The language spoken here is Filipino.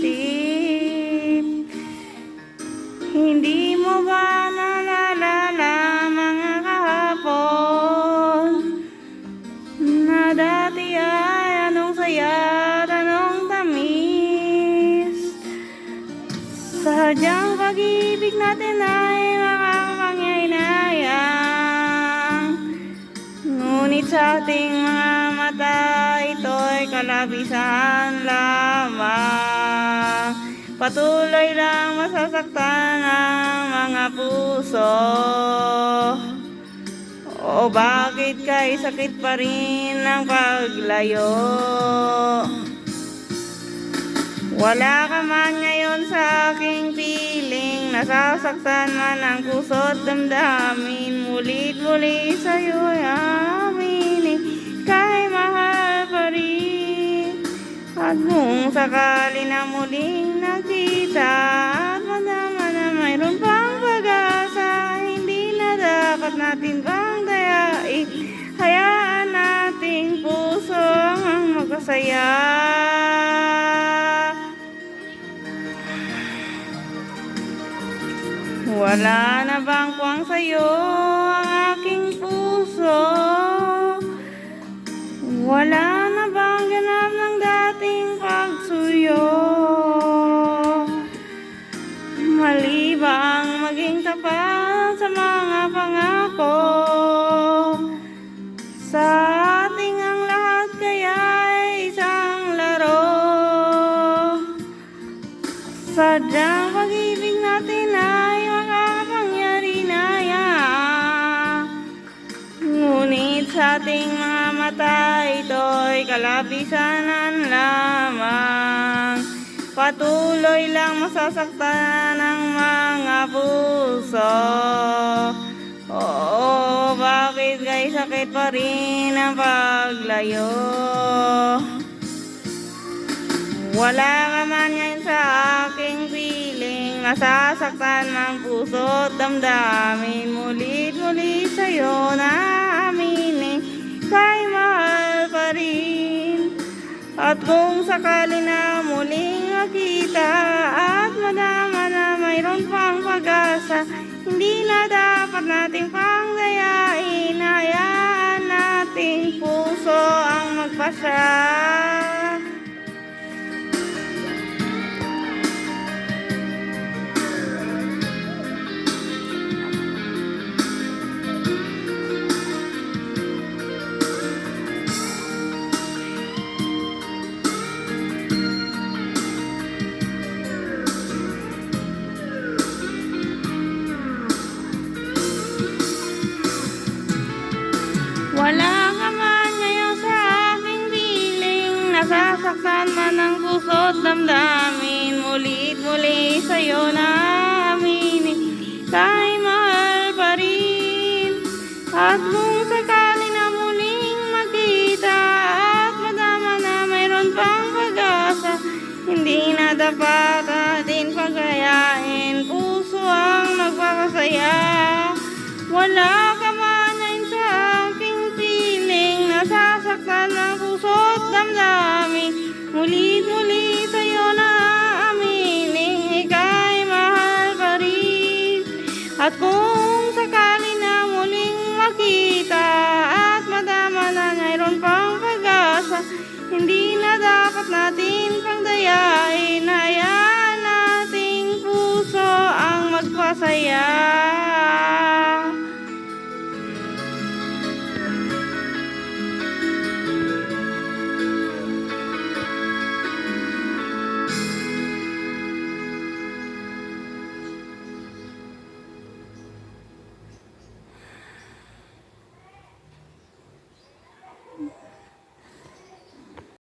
isip. Hindi mo ba naalala mga kahapon na dati ay anong saya at anong tamis? Sadyang pag-ibig natin ay makakapangyayang, ngunit sa ating mga mata ito'y kalabisan lamang. Patuloy lang masasaktan ang mga puso. O bakit kay sakit pa rin ang paglayo? Wala ka man ngayon sa aking piling, nasasaktan man ang puso't damdamin. Mulit-muli sa'yo'y aminin, kay mahal pa rin. At kung sakali na muling nagkita at madama na mayroon pang pag-asa, hindi na dapat natin pang dayain. Hayaan nating puso ang magkasaya. Wala na bang puwang sa'yo ang aking puso? Wala na bang ganap ng dating pagsuyo? Mali ba ang maging tapat sa mga pangako? Sa ating ang lahat kaya ay isang laro. Sadyang pag-ibig natin ay makakapangyari-naya, ngunit sa ating mga mata ito'y kalabisanan lamang. Patuloy lang masasaktan ang mga puso. Oo, bakit kay sakit pa rin ang paglayo? Wala ka man ngayon sa aking piling, nasasaktan ng puso't damdamin. Mulit-muli sa'yo na aminin, kay mahal pa rin. At kung sakali na muling makita at madama na mayroon pang pag-asa, hindi na dapat nating pang dayain. Hayaan nating puso ang magpasya. Wala ka man ngayon sa aking piling, nasasaktan man ang puso't damdamin. Mulit-muli sa'yo na aminin, kay mahal pa rin. At kung sakali na muling magkita at madama na mayroon pang pag-asa, hindi na dapat atin pagayain, puso ang nagpapasaya. Wala ka man ngayon sa aking piling, nasasaktan ng puso't damdamin. Mulit-muli sa'yo na aminin, ika'y mahal pa rin. At kung